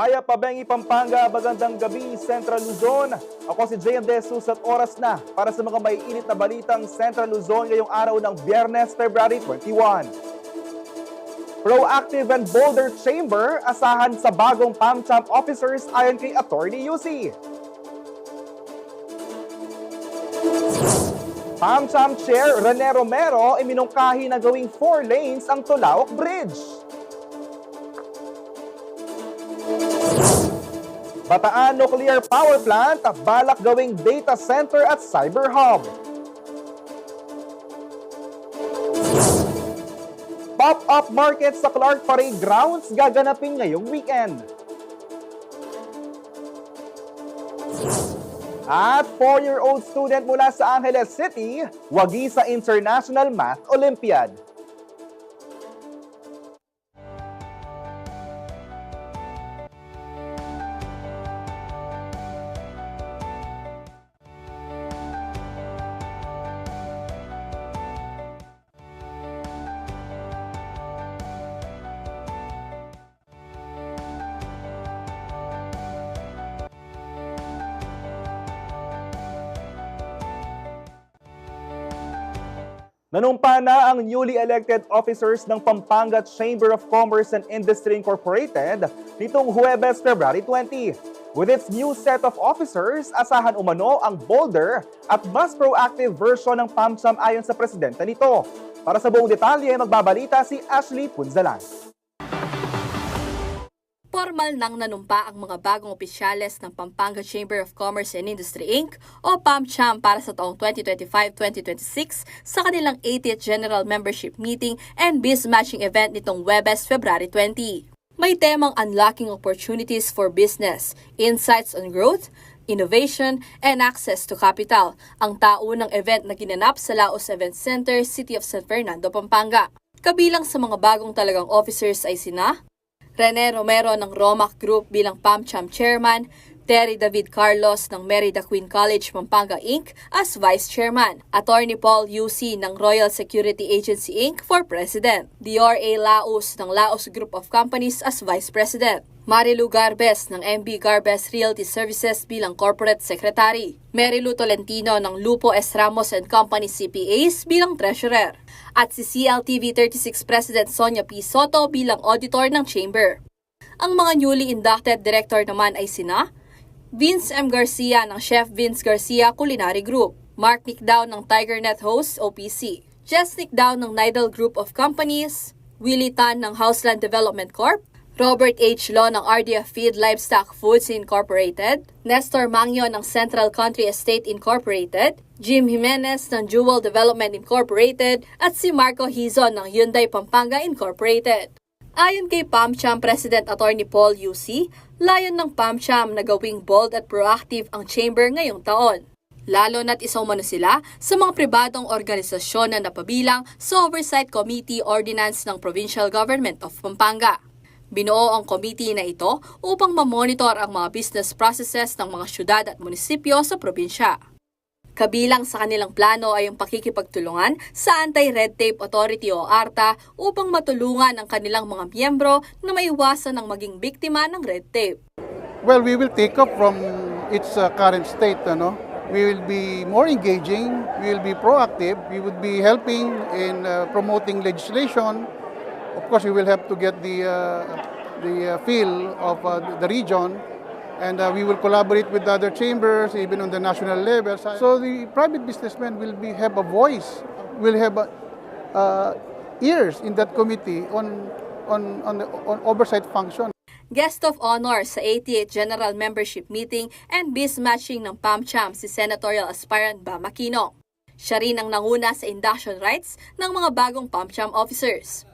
Maya Pabengi, Pampanga, magandang gabi, Central Luzon. Ako si JM De Jesus at oras na para sa mga maiinit na balitang Central Luzon ngayong araw ng Biyernes, February 21. Proactive and bolder chamber, asahan sa bagong PAMCHAM officers ayon kay Attorney UC. PAMCHAM Chair Rene Romero iminungkahi na gawing 4 lanes ang Tulaok Bridge. Bataan Nuclear Power Plant, balak gawing data center at cyber hub. Pop-up market sa Clark Parade Grounds gaganapin ngayong weekend. At 4-year-old student mula sa Angeles City, wagi sa International Math Olympiad. Nanumpa na ang newly elected officers ng Pampanga Chamber of Commerce and Industry Incorporated nitong Huwebes, February 20. With its new set of officers, asahan umano ang bolder at mas proactive version ng PAMCHAM ayon sa presidente nito. Para sa buong detalye, magbabalita si Ashley Punzalan. Formal nang nanumpa ang mga bagong opisyales ng Pampanga Chamber of Commerce and Industry Inc. o PAMCHAM para sa taong 2025-2026 sa kanilang 80th General Membership Meeting and Biz Matching Event nitong Huwebes, February 20. May temang Unlocking Opportunities for Business, Insights on Growth, Innovation, and Access to Capital, ang taunang event na ginanap sa Laos Event Center, City of San Fernando, Pampanga. Kabilang sa mga bagong talagang officers ay sina Rene Romero ng Romac Group bilang PAMCHAM Chairman, Terry David Carlos ng Merida Queen College, Pampanga Inc. as Vice Chairman, Attorney Paul UC ng Royal Security Agency Inc. for President, Dior A. Laos ng Laos Group of Companies as Vice President, Marilu Garbes ng MB Garbes Realty Services bilang Corporate Secretary, Marilu Tolentino ng Lupo S. Ramos and Company CPAs bilang Treasurer, at si CLTV 36 President Sonia P. Soto bilang Auditor ng Chamber. Ang mga newly inducted director naman ay sina Vince M. Garcia ng Chef Vince Garcia Culinary Group, Mark Nickdown ng TigerNet Host OPC, Jess Nickdown ng Nidal Group of Companies, Willie Tan ng Houseland Development Corp., Robert H. Law ng RDF Feed Livestock Foods Incorporated, Nestor Mangyo ng Central Country Estate Incorporated, Jim Jimenez ng Jewel Development Incorporated, at si Marco Hizon ng Hyundai Pampanga Incorporated. Ayon kay PAMCHAM President Attorney Paul UC, layon ng PAMCHAM na gawing bold at proactive ang chamber ngayong taon. Lalo na't isaumano sila sa mga pribadong organisasyon na napabilang sa Oversight Committee Ordinance ng Provincial Government of Pampanga. Binuo ang committee na ito upang mamonitor ang mga business processes ng mga syudad at munisipyo sa probinsya. Kabilang sa kanilang plano ay ang pakikipagtulungan sa Anti-Red Tape Authority o ARTA upang matulungan ang kanilang mga miyembro na maiwasan ang maging biktima ng red tape. Well, we will take up from its current state. We will be more engaging, we will be proactive, we would be helping in promoting legislation. Of course, we will have to get the feel of the region, and we will collaborate with other chambers, even on the national level. So the private businessmen will have a voice, will have ears in that committee on oversight function. Guest of honor sa 88th General Membership Meeting and Biz Matching ng PAMCHAM si Senatorial Aspirant Bam Aquino. Siya rin ang nanguna sa induction rights ng mga bagong PAMCHAM officers.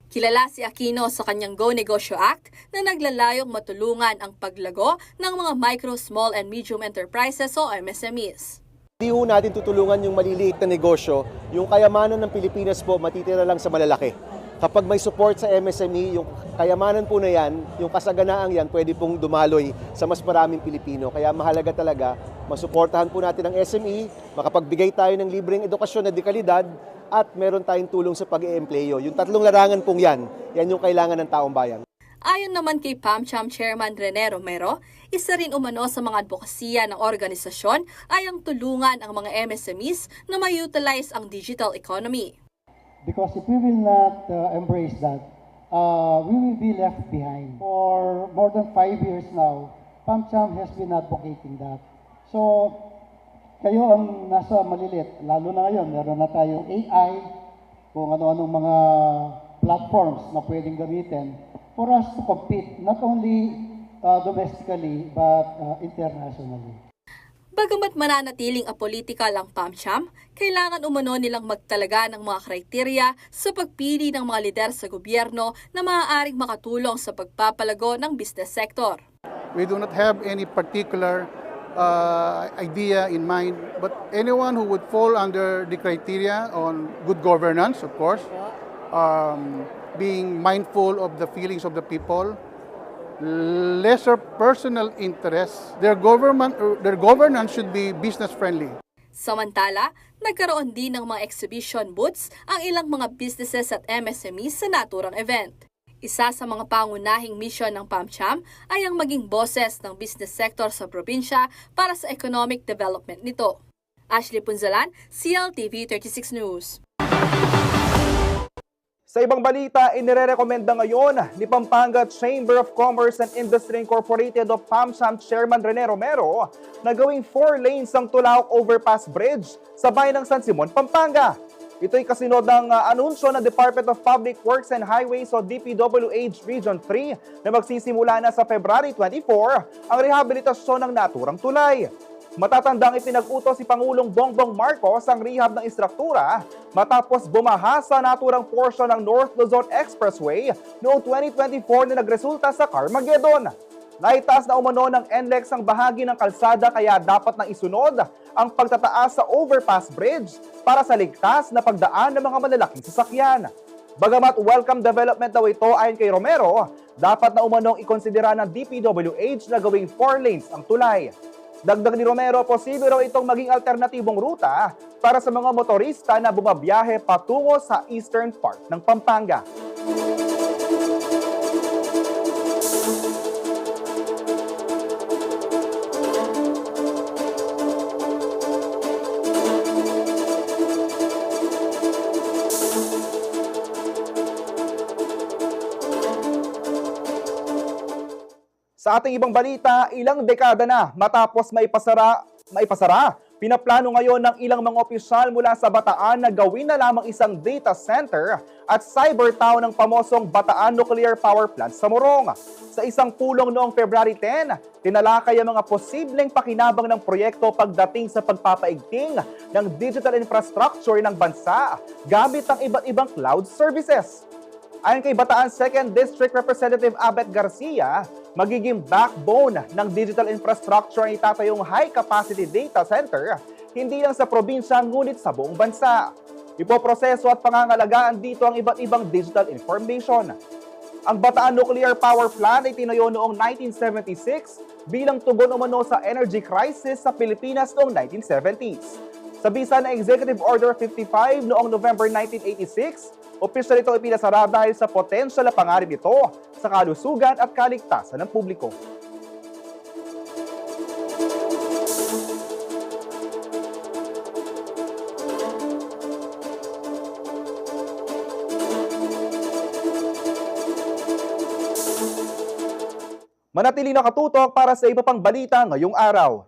Kilala si Aquino sa kanyang Go Negosyo Act na naglalayong matulungan ang paglago ng mga micro, small and medium enterprises o MSMEs. Hindi ho natin tutulungan yung maliliit na negosyo, yung kayamanan ng Pilipinas po matitira lang sa malalaki. Kapag may support sa MSME, yung kayamanan po na yan, yung kasaganaang yan, pwede pong dumaloy sa mas maraming Pilipino. Kaya mahalaga talaga, masuportahan po natin ang SME, makapagbigay tayo ng libreng edukasyon na dekalidad, at meron tayong tulong sa pag-i-empleyo. Yung tatlong larangan pong yan yung kailangan ng taong bayan. Ayon naman kay PAMCHAM Chairman Rene Romero, isa rin umano sa mga advokasya ng organisasyon ay ang tulungan ang mga MSMEs na ma-utilize ang digital economy. Because if we will not embrace that, we will be left behind. For more than 5 years now, PAMCHAM has been advocating that. So, kayo ang nasa malilit, lalo na ngayon, meron na tayong AI, kung ano-anong mga platforms na pwedeng gamitin for us to compete, not only domestically, but internationally. Bagamat mananatiling apolitical ang PAMCHAM, kailangan umano nilang magtalaga ng mga kriteriya sa pagpili ng mga lider sa gobyerno na maaaring makatulong sa pagpapalago ng business sector. We do not have any particular idea in mind, but anyone who would fall under the criteria on good governance, of course, being mindful of the feelings of the people, lesser personal interests, their governance should be business friendly. Samantala, nagkaroon din ng mga exhibition booths ang ilang mga businesses at MSMEs sa naturang event. Isa sa mga pangunahing misyon ng PAMCHAM ay ang maging boses ng business sector sa probinsya para sa economic development nito. Ashley Punzalan, CLTV 36 News. Sa ibang balita, inirekomenda ngayon ni Pampanga Chamber of Commerce and Industry Incorporated o PAMCHAM Chairman Rene Romero na gawing 4 lanes ang Tulaok Overpass Bridge sa bayan ng San Simon, Pampanga. Ito'y kasunod ng anunsyo ng Department of Public Works and Highways o DPWH Region 3 na magsisimula na sa February 24 ang rehabilitasyon ng naturang tulay. Matatandang ipinag-utos si Pangulong Bongbong Marcos ang rehab ng istruktura matapos bumaha sa naturang portion ng North Luzon Expressway noong 2024 na nagresulta sa Carmageddon. Naitaas na umano ng NLEX ang bahagi ng kalsada kaya dapat nang isunod ang pagtataas sa overpass bridge para sa ligtas na pagdaan ng mga malalaking sasakyan. Bagamat welcome development daw ito ayon kay Romero, dapat na umanong ikonsidera ng DPWH na gawing 4 lanes ang tulay. Dagdag ni Romero, posible raw itong maging alternatibong ruta para sa mga motorista na bumabiyahe patungo sa eastern part ng Pampanga. Sa ating ibang balita, ilang dekada na matapos maipasara, pinaplano ngayon ng ilang mga opisyal mula sa Bataan na gawin na lamang isang data center at cyber town ng pamosong Bataan Nuclear Power Plant sa Morong. Sa isang pulong noong February 10, tinalakay ang mga posibleng pakinabang ng proyekto pagdating sa pagpapaigting ng digital infrastructure ng bansa gamit ang iba't ibang cloud services. Ayon kay Bataan 2nd District Representative Abet Garcia, magiging backbone ng digital infrastructure ang itatayong high-capacity data center, hindi lang sa probinsya ngunit sa buong bansa. Ipoproseso at pangangalagaan dito ang iba't ibang digital information. Ang Bataan Nuclear Power Plant ay tinayo noong 1976 bilang tugon umano sa energy crisis sa Pilipinas noong 1970s. Sa bisa ng Executive Order 55 noong November 1986, opisyal ito ipinasara dahil sa potensyal na pangarap nito sa kalusugan at kaligtasan ng publiko. Manatili nakatutok para sa iba pang balita ngayong araw.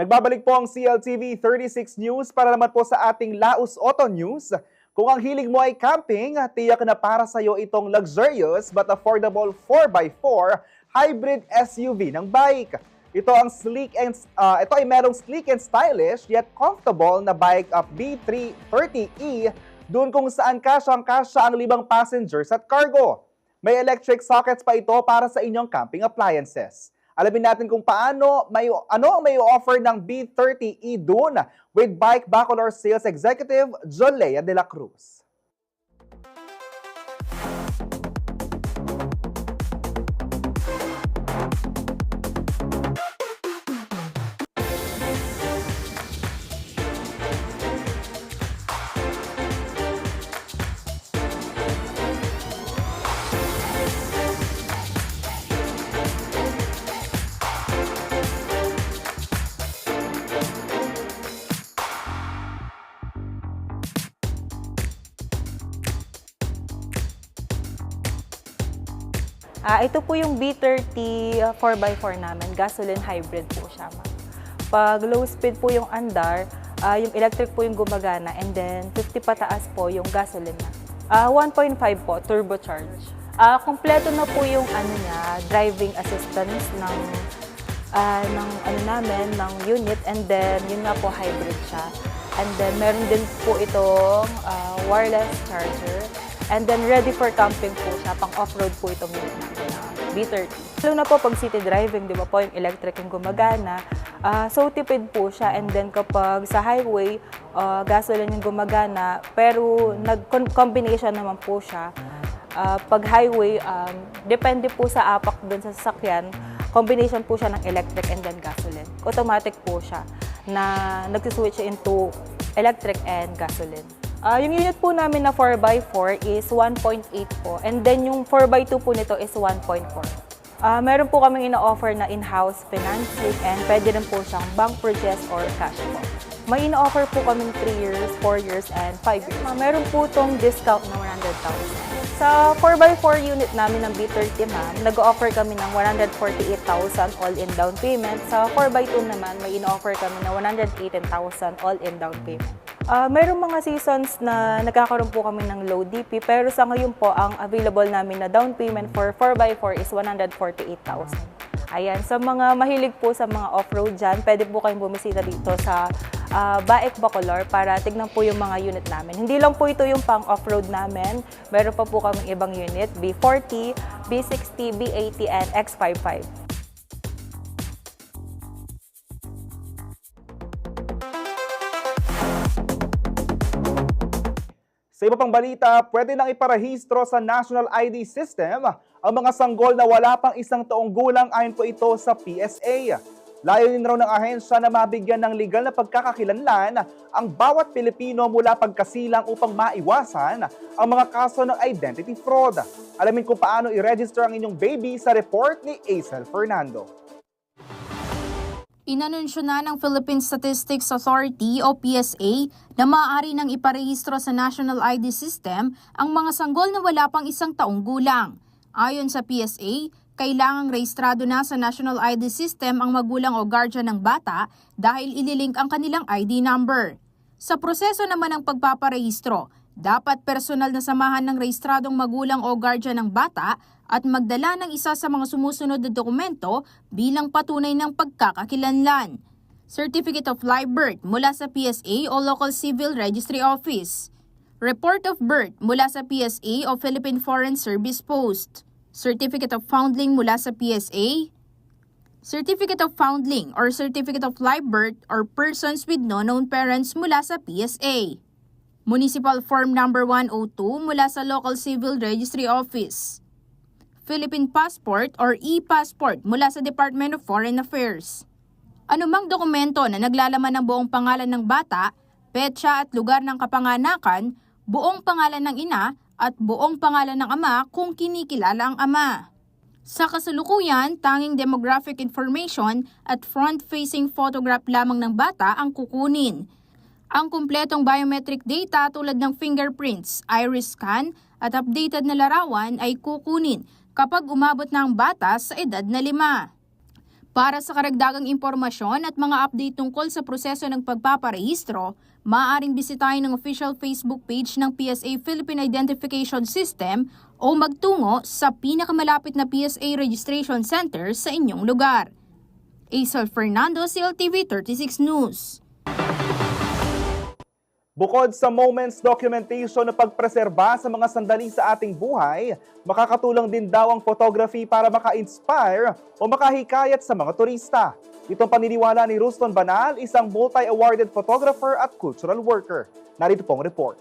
Nagbabalik po ang CLTV 36 News para naman po sa ating Laos Auto News. Kung ang hilig mo ay camping, tiyak na para sa iyo itong luxurious but affordable 4x4 hybrid SUV ng bike. Ito ay merong sleek and stylish yet comfortable na bike B330E doon kung saan kasyang-kasya ang 5 passengers at cargo. May electric sockets pa ito para sa inyong camping appliances. Alamin natin kung ano ang may offer ng B30E doon with Bike Bacolor Sales Executive Jolea de la Cruz. Ito po yung B30 4x4 namin, gasoline hybrid po siya. Pag low speed po yung andar, yung electric po yung gumagana, and then 50 pataas po yung gasoline na. 1.5 po, turbocharge. Kompleto na po yung driving assistance ng unit, and then yun nga po hybrid siya. And then meron din po itong wireless charger. And then ready for camping po siya, pang off-road po itong unit natin na B30. Lalo na po pag city driving, di ba po yung electric yung gumagana, so tipid po siya. And then kapag sa highway, gasoline yung gumagana, pero nag-combination naman po siya. Pag highway, depende po sa apak dun sa sasakyan, combination po siya ng electric and then gasoline. Automatic po siya na nagsiswitch into electric and gasoline. Yung unit po namin na 4x4 is 1.8 po. And then yung 4x2 po nito is 1.4. Meron po kaming ina-offer na in-house financing and pwede rin po siyang bank purchase or cash po. May ina-offer po kaming 3 years, 4 years, and 5 years. Meron po itong discount na 100,000. Sa 4x4 unit namin ng B30 ma'am, nag-offer kami ng 148,000 all-in down payment. Sa 4x2 naman, may ina-offer kami na 118,000 all-in down payment. Mayroong mga seasons na nagkakaroon po kami ng low DP, pero sa ngayon po, ang available namin na down payment for 4x4 is 148,000. Ayan, sa mga mahilig po sa mga off-road dyan, pwede po kayong bumisita dito sa Bike Bacolor para tignan po yung mga unit namin. Hindi lang po ito yung pang off-road namin, meron pa po kaming ibang unit, B40, B60, B80, and X55. Sa iba pang balita, pwede nang iparehistro sa National ID System ang mga sanggol na wala pang 1 taong gulang ayon po ito sa PSA. Layunin raw ng ahensya na mabigyan ng legal na pagkakakilanlan ang bawat Pilipino mula pagkasilang upang maiwasan ang mga kaso ng identity fraud. Alamin kung paano i-register ang inyong baby sa report ni Aisel Fernando. Inanunsyo na ng Philippine Statistics Authority o PSA na maaari nang iparehistro sa National ID System ang mga sanggol na wala pang 1 taong gulang. Ayon sa PSA, kailangang rehistrado na sa National ID System ang magulang o guardian ng bata dahil ililink ang kanilang ID number. Sa proseso naman ng pagpaparehistro, dapat personal na samahan ng rehistradong magulang o guardian ng bata at magdala ng isa sa mga sumusunod na dokumento bilang patunay ng pagkakakilanlan. Certificate of Live Birth mula sa PSA o Local Civil Registry Office. Report of Birth mula sa PSA o Philippine Foreign Service Post. Certificate of Foundling mula sa PSA. Certificate of Foundling or Certificate of Live Birth or Persons with No Known Parents mula sa PSA. Municipal Form Number 102 mula sa Local Civil Registry Office. Philippine Passport or e-Passport mula sa Department of Foreign Affairs. Anumang dokumento na naglalaman ng buong pangalan ng bata, petsa at lugar ng kapanganakan, buong pangalan ng ina at buong pangalan ng ama kung kinikilala ang ama. Sa kasalukuyan, tanging demographic information at front-facing photograph lamang ng bata ang kukunin. Ang kumpletong biometric data tulad ng fingerprints, iris scan at updated na larawan ay kukunin kapag umabot na ang bata sa edad na 5. Para sa karagdagang impormasyon at mga update tungkol sa proseso ng pagpaparehistro, maaaring bisitahin ang official Facebook page ng PSA Philippine Identification System o magtungo sa pinakamalapit na PSA Registration Center sa inyong lugar. Aisel Fernando, CLTV 36 News. Bukod sa moments documentation na pagpreserba sa mga sandali sa ating buhay, makakatulong din daw ang photography para maka-inspire o makahikayat sa mga turista. Itong paniniwala ni Ruston Banal, isang multi-awarded photographer at cultural worker. Narito pong report.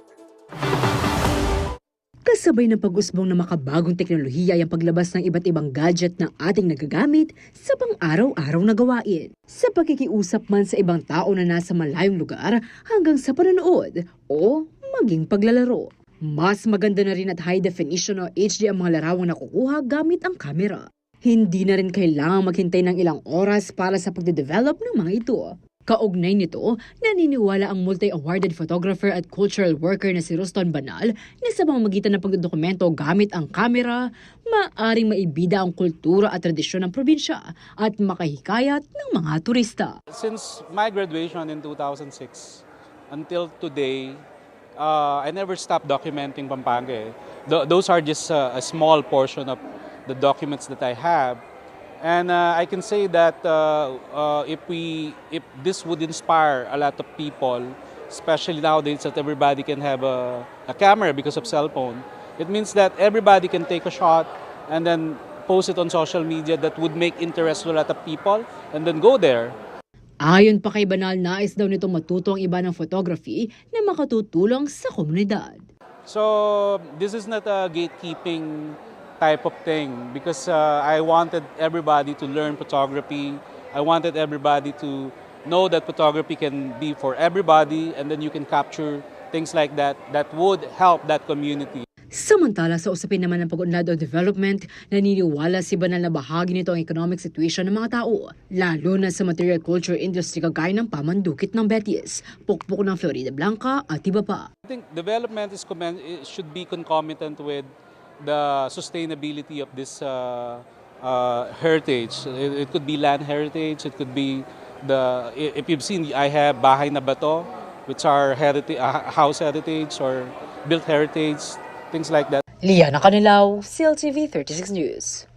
Kasabay ng pag-usbong ng makabagong teknolohiya ay ang paglabas ng iba't ibang gadget na ating nagagamit sa pang-araw-araw na gawain. Sa pakikiusap man sa ibang tao na nasa malayong lugar hanggang sa panonood o maging paglalaro. Mas maganda na rin at high definition o HD ang mga larawang nakukuha gamit ang kamera. Hindi na rin kailangang maghintay ng ilang oras para sa pagde-develop ng mga ito. Kaugnay nito, naniniwala ang multi-awarded photographer at cultural worker na si Ruston Banal na sa pamamagitan ng pagdodokumento gamit ang kamera, maaaring maibida ang kultura at tradisyon ng probinsya at makahikayat ng mga turista. Since my graduation in 2006 until today, I never stopped documenting Pampanga. Those are just a small portion of the documents that I have. And I can say that if this would inspire a lot of people, especially nowadays that everybody can have a camera because of cell phone, it means that everybody can take a shot and then post it on social media that would make interest to a lot of people and then go there. Ayon pa kay Banal, nais daw nito matuto ang iba ng photography na makatutulong sa komunidad. So this is not a gatekeeping type of thing because I wanted everybody to learn photography. I wanted everybody to know that photography can be for everybody and then you can capture things like that that would help that community. Samantala sa usapin naman ng pag-unlad o development, naniniwala si Banal na bahagi nito ang economic situation ng mga tao, lalo na sa material culture industry kagaya ng pamandukit ng Betis, pukpok ng Florida Blanca at iba pa. I think development should be concomitant with the sustainability of this heritage. It could be land heritage, it could be if you've seen, I have Bahay na Bato, which are heritage, house heritage or built heritage, things like that. Liana Canilaw, CLTV 36 News.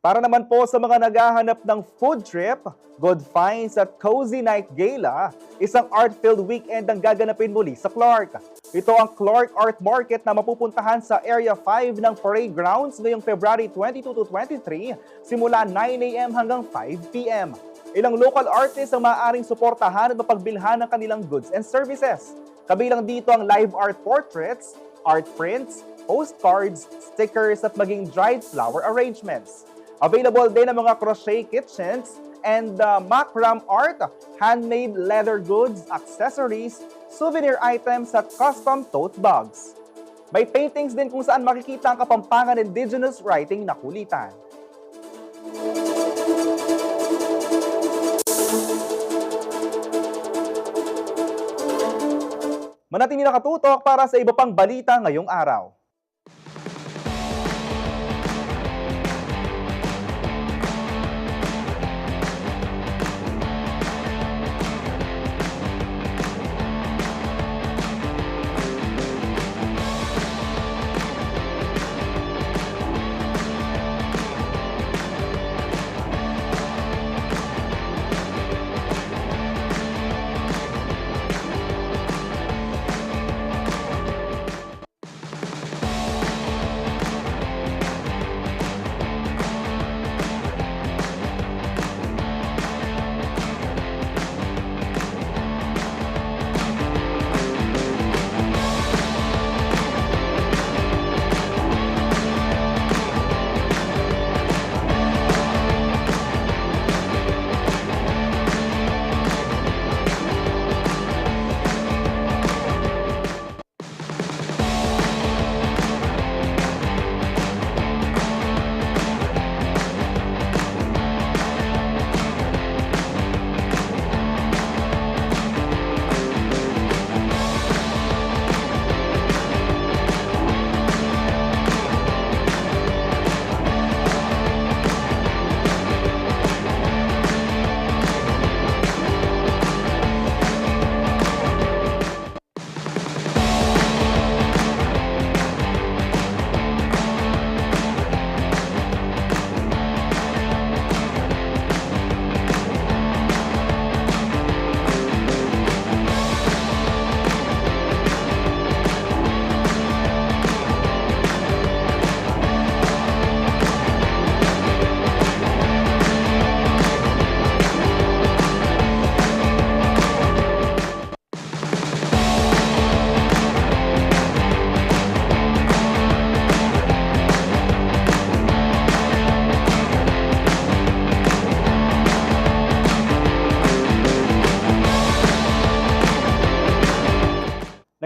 Para naman po sa mga naghahanap ng food trip, good finds at cozy night gala, isang art-filled weekend ang gaganapin muli sa Clark. Ito ang Clark Art Market na mapupuntahan sa Area 5 ng Parade Grounds ngayong February 22 to 23, simula 9 a.m. hanggang 5 p.m. Ilang local artists ang maaaring suportahan at mapagbilhan ng kanilang goods and services. Kabilang dito ang live art portraits, art prints, postcards, stickers at maging dried flower arrangements. Available din ang mga crochet kitchens and macram art, handmade leather goods, accessories, souvenir items at custom tote bags. May paintings din kung saan makikita ang Kapampangan indigenous writing na kulitan. Manatili nakatutok para sa iba pang balita ngayong araw.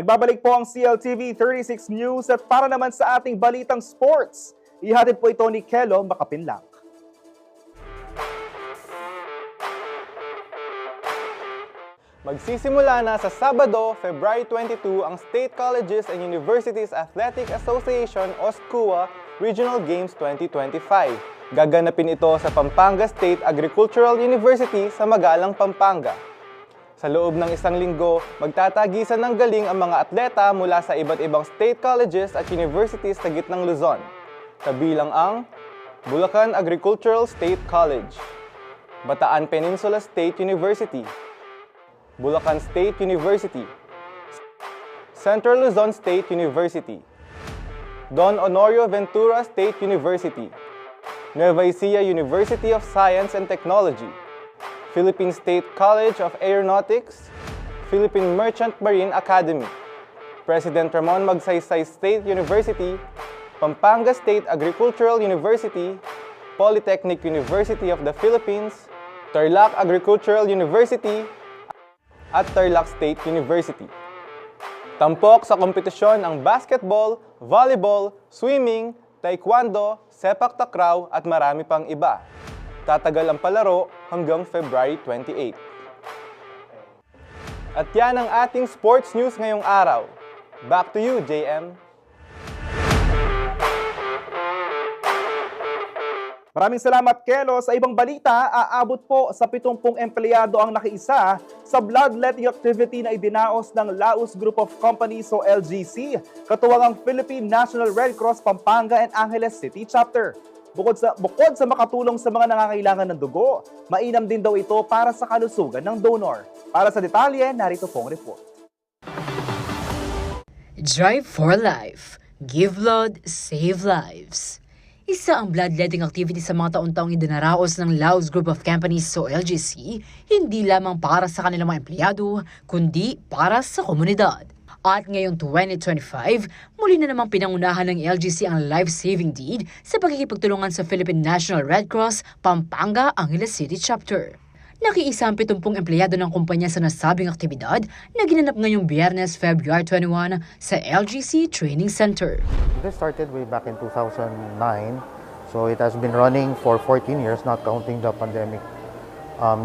Nagbabalik po ang CLTV 36 News at para naman sa ating balitang sports, ihatid po ito ni Kelo Makapinlang. Magsisimula na sa Sabado, February 22 ang State Colleges and Universities Athletic Association o SCUA Regional Games 2025. Gaganapin ito sa Pampanga State Agricultural University sa Magalang, Pampanga. Sa loob ng isang linggo, magtatagisan ng galing ang mga atleta mula sa iba't ibang state colleges at universities sa gitnang Luzon. Kabilang ang Bulacan Agricultural State College, Bataan Peninsula State University, Bulacan State University, Central Luzon State University, Don Honorio Ventura State University, Nueva Ecija University of Science and Technology, Philippine State College of Aeronautics, Philippine Merchant Marine Academy, President Ramon Magsaysay State University, Pampanga State Agricultural University, Polytechnic University of the Philippines, Tarlac Agricultural University, at Tarlac State University. Tampok sa kompetisyon ang basketball, volleyball, swimming, taekwondo, sepak takraw at marami pang iba. Tatagal ang palaro hanggang February 28. At yan ang ating sports news ngayong araw. Back to you, JM. Maraming salamat, Kelo. Sa ibang balita, aabot po sa 70 empleyado ang nakiisa sa bloodletting activity na idinaos ng Laos Group of Companies o LGC, katuwang ang Philippine National Red Cross Pampanga and Angeles City Chapter. Bukod sa makatulong sa mga nangangailangan ng dugo, mainam din daw ito para sa kalusugan ng donor. Para sa detalye, narito pong report. Drive for Life. Give blood, save lives. Isa ang bloodletting activity sa mga taon-taong idinaraos ng Laos Group of Companies o LGC, hindi lamang para sa kanilang mga empleyado, kundi para sa komunidad. At ngayong 2025, muli na namang pinangunahan ng LGC ang life-saving deed sa pagkikipagtulungan sa Philippine National Red Cross, Pampanga, Angeles City Chapter. Nakiisa ang 70 empleyado ng kumpanya sa nasabing aktibidad na ginanap ngayong Biyernes, February 21 sa LGC Training Center. This started way back in 2009, so it has been running for 14 years, not counting the pandemic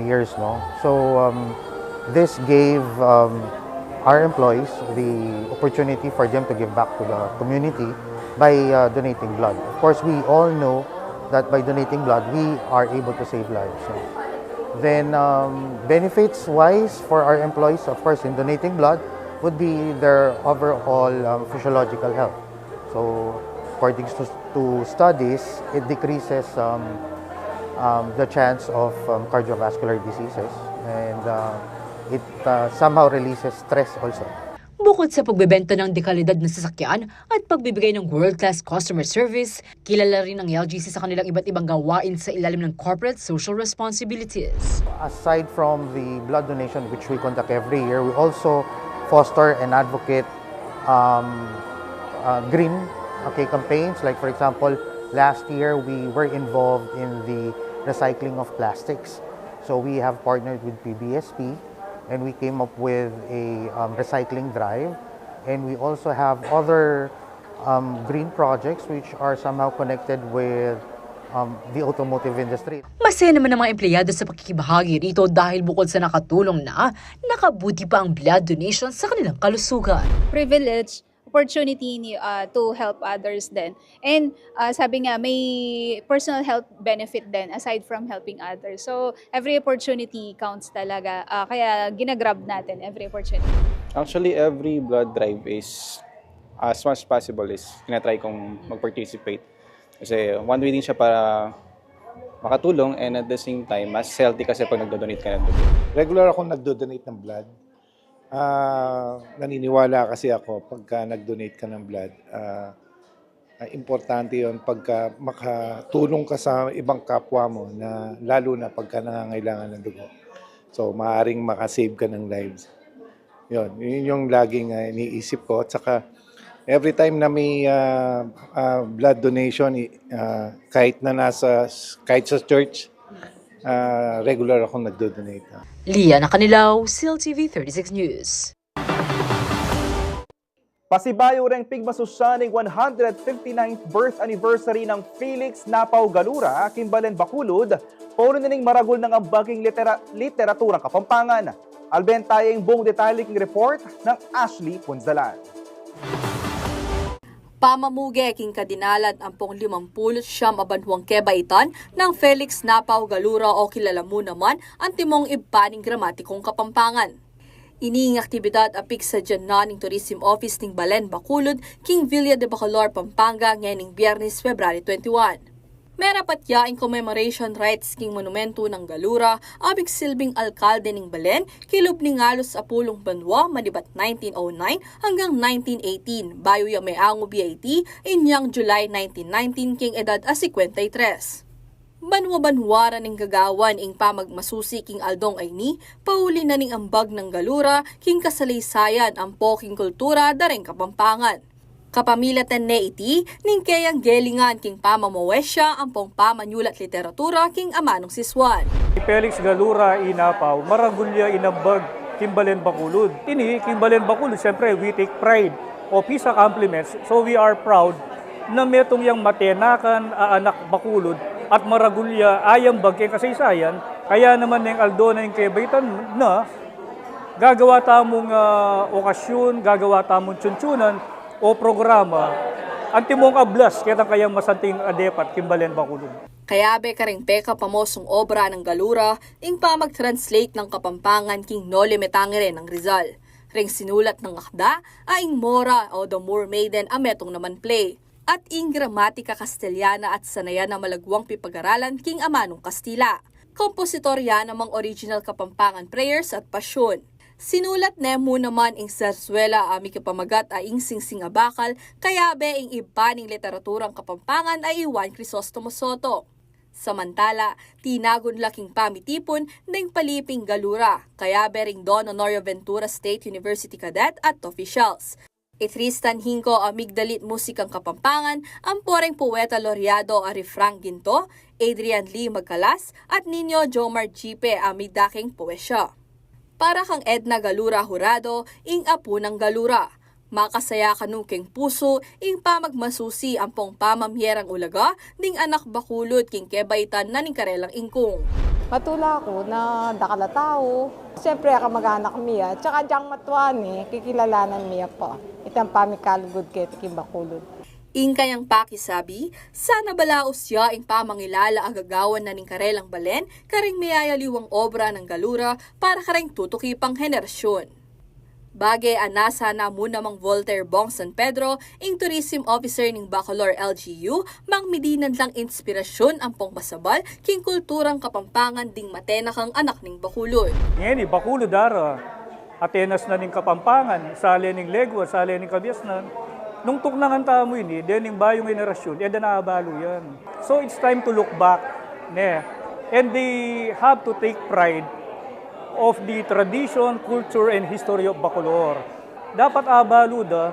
years. No? So this gave our employees the opportunity for them to give back to the community by donating blood. Of course, we all know that by donating blood, we are able to save lives. So, then benefits-wise for our employees, of course, in donating blood would be their overall physiological health. So, according to studies, it decreases the chance of cardiovascular diseases, and it somehow releases stress also. Bukod sa pagbebenta ng dekalidad na sasakyan at pagbibigay ng world-class customer service, kilala rin ang LGC sa kanilang iba't ibang gawain sa ilalim ng corporate social responsibilities. Aside from the blood donation which we conduct every year, we also foster and advocate green campaigns. Like for example, last year we were involved in the recycling of plastics. So we have partnered with PBSP, and we came up with a recycling drive, and we also have other green projects which are somehow connected with the automotive industry. Masaya naman ang mga empleyado sa pakikibahagi rito dahil bukod sa nakatulong na, nakabuti pa ang blood donation sa kanilang kalusugan. Privilege, opportunity to help others din. And sabi nga, may personal health benefit din aside from helping others. So, every opportunity counts talaga. Kaya ginagrab natin every opportunity. Actually, every blood drive is, as much as possible, is tinatry kong mag-participate. Kasi one way din siya para makatulong, and at the same time, mas healthy kasi pag nagdo-donate ka ng dugo. Regular akong nagdo-donate ng blood. Naniniwala kasi ako pagka nag-donate ka ng blood, importante yun pagka makatulong ka sa ibang kapwa mo, na lalo na pagka nangangailangan ng dugo. So maaaring makasave ka ng lives. Yun yung laging iniisip ko. At saka every time na may blood donation, kahit sa church, regular akong nagdo-donate. Lia Nakanilaw, CLTV 36 News. Pasibayo ring pigmasusyaning 159th birth anniversary ng Felix Napao Galura, Kimbalen Bacolod, pauno nining maragol ng ambaging literaturang Kapampangan. Albentayang buong detailing report ng Ashley Punzalan. Pamamuge king kadinalat ang pong 50 siyam abanhuang kebaitan ng Felix Napao Galura o kilala mo naman ang timong ibpaning gramatikong Kapampangan. Iniing aktibidad apik sa Dyanan ng Tourism Office ng Balen, Bacolod, King Villa de Bacolor, Pampanga, ngayong Biyernes, February 21. Merapat yaing commemoration rights king monumento ng Galura, abig silbing alkalde ng Balen, kilob ni Ngalos Apulong Banwa, manibat 1909 hanggang 1918, bayo yung may ango BIT, inyang July 1919 king edad a 53. Banwa-banwara ning gagawan ing pamagmasusi king Aldong Ayni, pauli na ning ambag ng Galura, king kasalaysayan ang poking kultura dareng Kapampangan. Kapamilatan ne iti, ning kayang gelingan king pamamawesya ang pong pamanyulat literatura king amanong siswan. Felix Galura inapaw, maragulya inambag Kimbalen Bacolod. Ini Kimbalen Bacolod, siyempre we take pride o peace compliments, so we are proud na metong yang matenakan anak Bacolod at maragulya ayang bagay kasaysayan, kaya naman ng Aldo na yung kebaitan na gagawa tamong okasyon, gagawa tamong tsuntsunan o programa, antimong ablas, kaya kayang masanting adepat, Kimbalen Bacolod. Kaya be karing peka pamosong obra ng Galura, ing pamag-translate ng Kapampangan king Noli Me Tangere ng Rizal. Ring sinulat ng akda, aing Mora o The Moor Maiden ametong naman play. At ing gramatika Castellana at sanayan na malagwang pipag-aralan king Amanong Kastila. Kompositorya namang original Kapampangan prayers at pasyon. Sinulat nemo naman ing Zarzuela ami kapamagat ay ing Singsing Abakal, kaya be ing ibaning literaturang Kapampangan ay Juan Crisostomo Soto. Samantala, tinagon laking pamitipon ng paliping Galura, kaya be ring Don Honorio Ventura State University Cadet at officials. Itristan Hinko amigdalit musikang Kapampangan, ang poreng poeta Laureado Ari Frank Ginto, Adrian Lee Magkalas at Nino Jomar Gipe amigdaking poesya. Para kang Edna Galura Jurado, ing apo ng Galura. Makasaya kanukeng puso, ing pamagmasusi ang pong pamamyerang ulaga, ning anak Bacolod king kebaitan na ning karelang ingkong. Matula ko na dakala tao. Siyempre, kamag-anak miya. Tsaka diyang matuani, kikilalanan miya pa. Itang pamikalugod kay Tikim Bacolod. Ing kayang pakisabi, sana balaos siya ing pamangilala agagawan na ning karelang Balen, karing mayayaliwang obra ng Galura para karing tutukipang henerasyon. Bagay anasa na muna mang Voltaire Bong San Pedro, ing tourism officer ning Bacolor LGU, mang midinan lang inspirasyon ang pong masabal king kulturang Kapampangan ding matenakang anak ning Bacolod. Ngayon, Bacolod dara, Atenas na ning Kapampangan, sali ning Legua, sali ning Kabiasnan. Nung tuknangan tamo ini, din yung bayong generasyon, eda naabalo yan. So it's time to look back, ne? And they have to take pride of the tradition, culture, and history of Bacolor. Dapat abaluda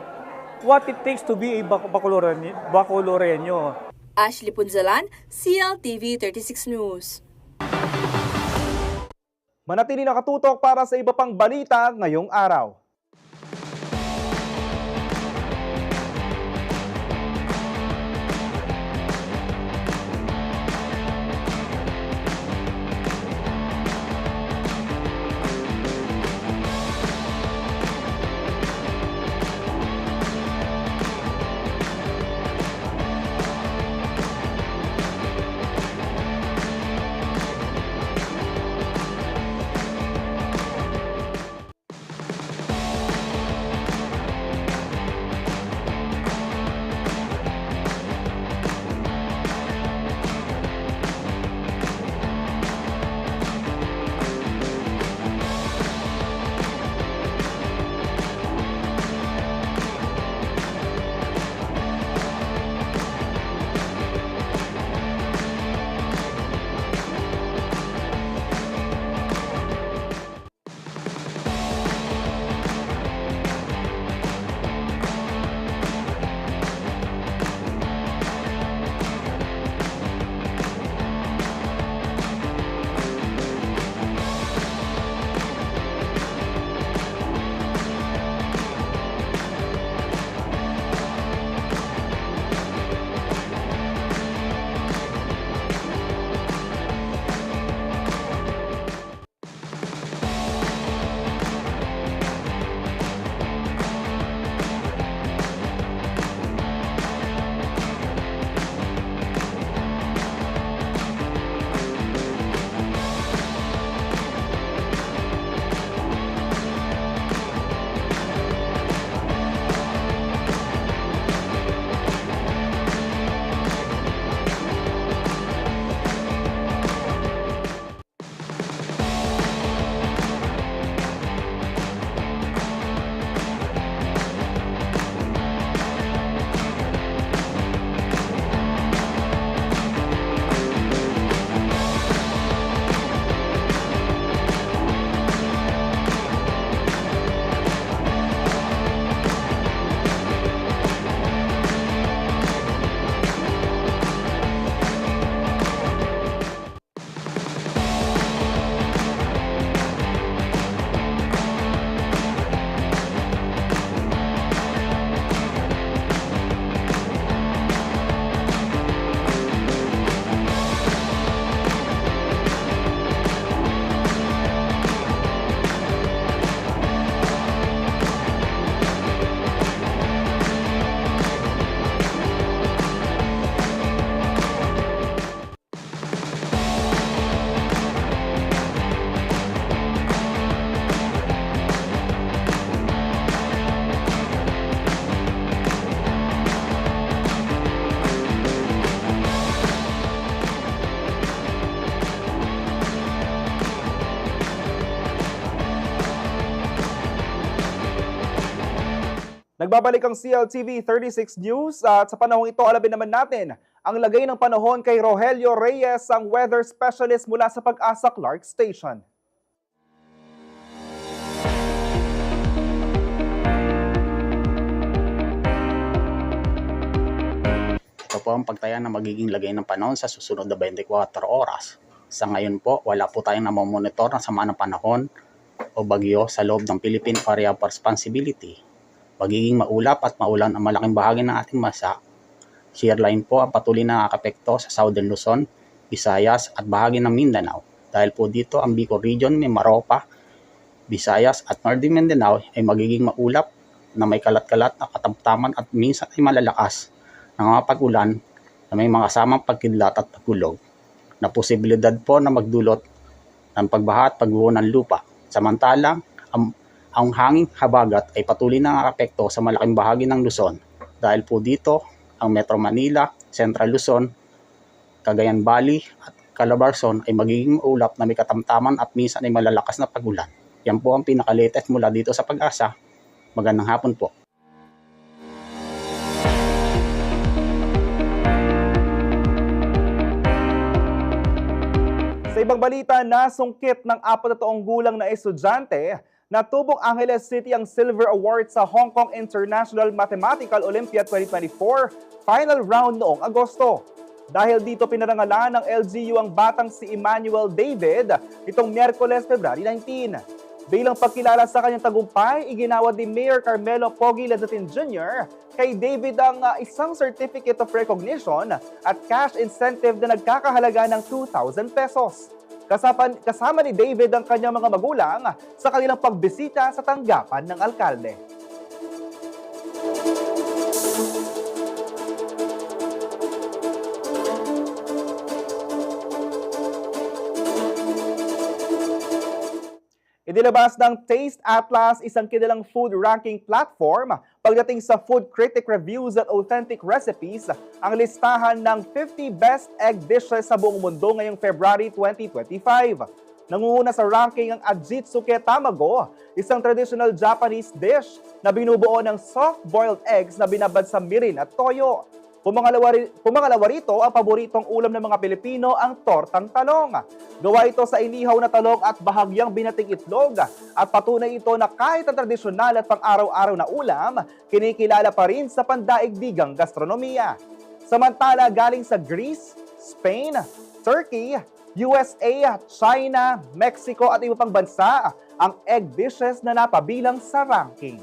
what it takes to be a Bacoloreño. Ashley Punzalan, CLTV 36 News. Manatili nakatutok para sa iba pang balita ngayong araw. Nagbabalik ang CLTV 36 News at sa panahong ito alamin naman natin ang lagay ng panahon kay Rogelio Reyes, ang weather specialist mula sa Pag-asa Clark Station. Ito po ang pagtaya na magiging lagay ng panahon sa susunod na 24 oras. Sa ngayon po, wala po tayong namomonitor ng sama ng panahon o bagyo sa loob ng Philippine Area of Responsibility. Magiging maulap at maulan ang malaking bahagi ng ating bansa. Shear line po ang patuloy na nakapekto sa Southern Luzon, Visayas at bahagi ng Mindanao. Dahil po dito ang Bicol Region, Mimaropa, Visayas at Northern Mindanao ay magiging maulap na may kalat-kalat na katamtaman at minsan ay malalakas ng mga pag-ulan na may mga kasamang pagkidlat at pagkulog na posibilidad po na magdulot ng pagbaha at pagbuo ng lupa. Samantalang, ang hanging habagat ay patuloy na nakapekto sa malaking bahagi ng Luzon. Dahil po dito, ang Metro Manila, Central Luzon, Cagayan Valley at Calabarzon ay magiging maulap na may katamtaman at minsan ay malalakas na pag-ulan. Yan po ang pinaka-latest mula dito sa Pag-asa. Magandang hapon po. Sa ibang balita, nasungkit ng 4 na taong gulang na estudyante na Tubong Angeles City ang Silver Award sa Hong Kong International Mathematical Olympiad 2024 final round noong Agosto. Dahil dito pinarangalan ng LGU ang batang si Emmanuel David itong Miyerkules, February 19. Bilang pagkilala sa kanyang tagumpay, iginawa ni Mayor Carmelo Pogi Lazatin Jr. kay David ang isang Certificate of Recognition at cash incentive na nagkakahalaga ng 2,000 pesos. Kasama ni David ang kanyang mga magulang sa kanilang pagbisita sa tanggapan ng alkalde. Idinabas ng Taste Atlas, isang kilalang food ranking platform pagdating sa food critic reviews at authentic recipes, ang listahan ng 50 best egg dishes sa buong mundo ngayong February 2025. Nangunguna sa ranking ang Ajitsuke Tamago, isang traditional Japanese dish na binubuo ng soft-boiled eggs na binabad sa mirin at toyo. Pumangalawa rito, ang paboritong ulam ng mga Pilipino, ang tortang talong. Gawa ito sa inihaw na talong at bahagyang binating itlog at patunay ito na kahit ang tradisyonal at pang-araw-araw na ulam, kinikilala pa rin sa pandaigdigang gastronomiya. Samantala, galing sa Greece, Spain, Turkey, USA, China, Mexico at iba pang bansa ang egg dishes na napabilang sa ranking.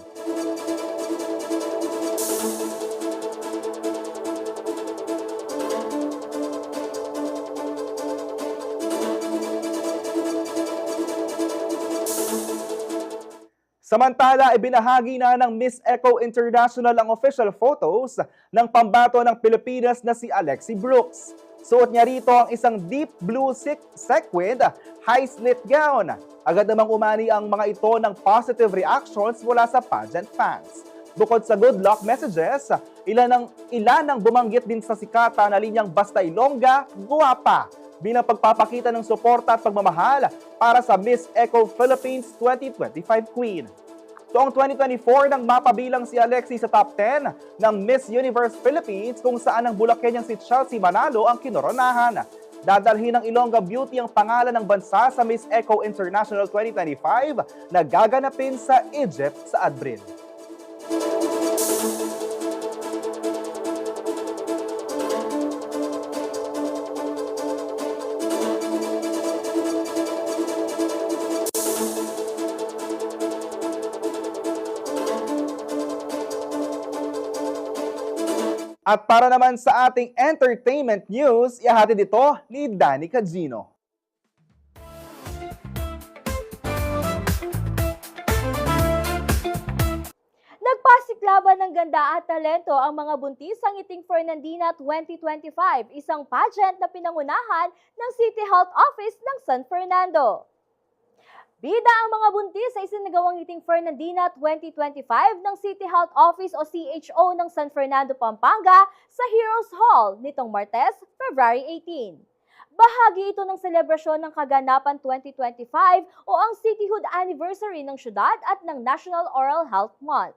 Samantala, ibinahagi na ng Miss Eco International ang official photos ng pambato ng Pilipinas na si Alexi Brooks. Suot niya rito ang isang deep blue sequined high-slit gown. Agad namang umani ang mga ito ng positive reactions mula sa pageant fans. Bukod sa good luck messages, ilan ang bumanggit din sa sikata na linyang Basta Ilongga, Guwapa, bilang pagpapakita ng suporta at pagmamahal para sa Miss Eco Philippines 2025 Queen. Taong 2024 nang mapabilang si Alexi sa top 10 ng Miss Universe Philippines kung saan ang Bulakenyang si Chelsea Manalo ang kinoronahan. Dadalhin ng Ilongga Beauty ang pangalan ng bansa sa Miss Eco International 2025 na gaganapin sa Egypt sa Abril. At para naman sa ating entertainment news, ihahatid ito ni Danny Cagino. Nagpasiklaban ng ganda at talento ang mga buntis sa Ngiting Fernandina 2025, isang pageant na pinangunahan ng City Health Office ng San Fernando. Bida ang mga buntis sa isinagawang Ngiting Fernandina 2025 ng City Health Office o CHO ng San Fernando, Pampanga sa Heroes Hall nitong Martes, February 18. Bahagi ito ng selebrasyon ng Kaganapan 2025 o ang cityhood anniversary ng syudad at ng National Oral Health Month.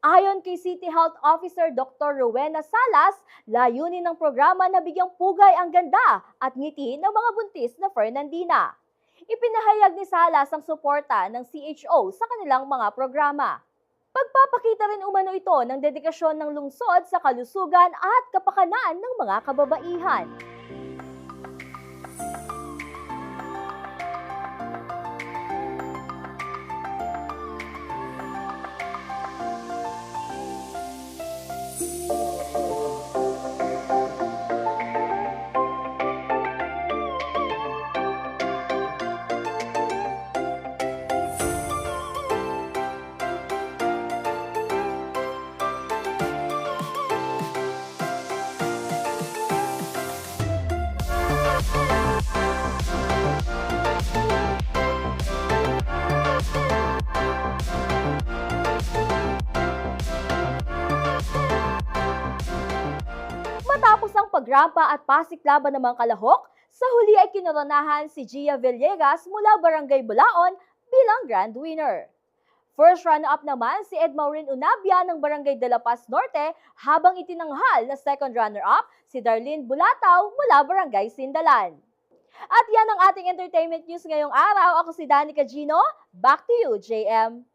Ayon kay City Health Officer Dr. Rowena Salas, layunin ng programa na bigyang pugay ang ganda at ngiti ng mga buntis na Fernandina. Ipinahayag ni Salas ang suporta ng CHO sa kanilang mga programa. Pagpapakita rin umano ito ng dedikasyon ng lungsod sa kalusugan at kapakanan ng mga kababaihan. Matapos ang pagrampa at pasiklaban ng mga kalahok, sa huli ay kinoronahan si Gia Villegas mula Barangay Bulaon bilang grand winner. First runner-up naman si Edmaurin Unabia ng Barangay de la Paz Norte, habang itinanghal na second runner-up si Darlene Bulataw mula Barangay Sindalan. At yan ang ating entertainment news ngayong araw. Ako si Danica Gino. Back to you, JM.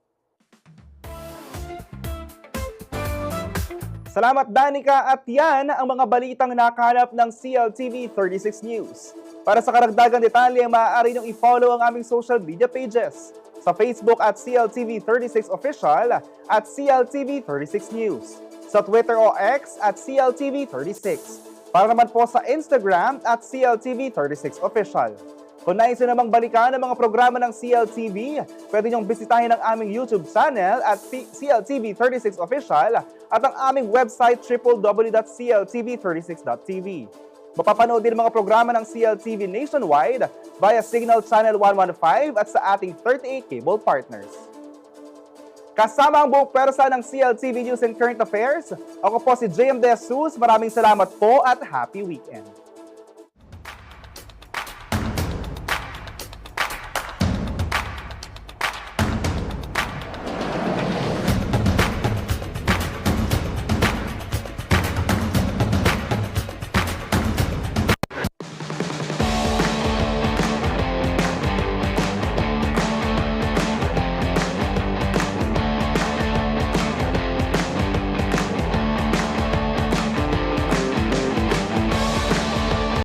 Salamat Danica, at yan ang mga balitang nakahanap ng CLTV 36 News. Para sa karagdagang detalye, maaari niyong i-follow ang aming social media pages. Sa Facebook at CLTV 36 Official at CLTV 36 News. Sa Twitter o X at CLTV 36. Para naman po sa Instagram at CLTV 36 Official. Kung nais nyo namang balikan ang mga programa ng CLTV, pwede nyong bisitahin ang aming YouTube channel at CLTV 36 Official at ang aming website www.cltv36.tv. Mapapanood din ang mga programa ng CLTV nationwide via Signal Channel 115 at sa ating 38 cable partners. Kasama ang buong pwersa ng CLTV News and Current Affairs, ako po si JM De Jesus. Maraming salamat po at happy weekend.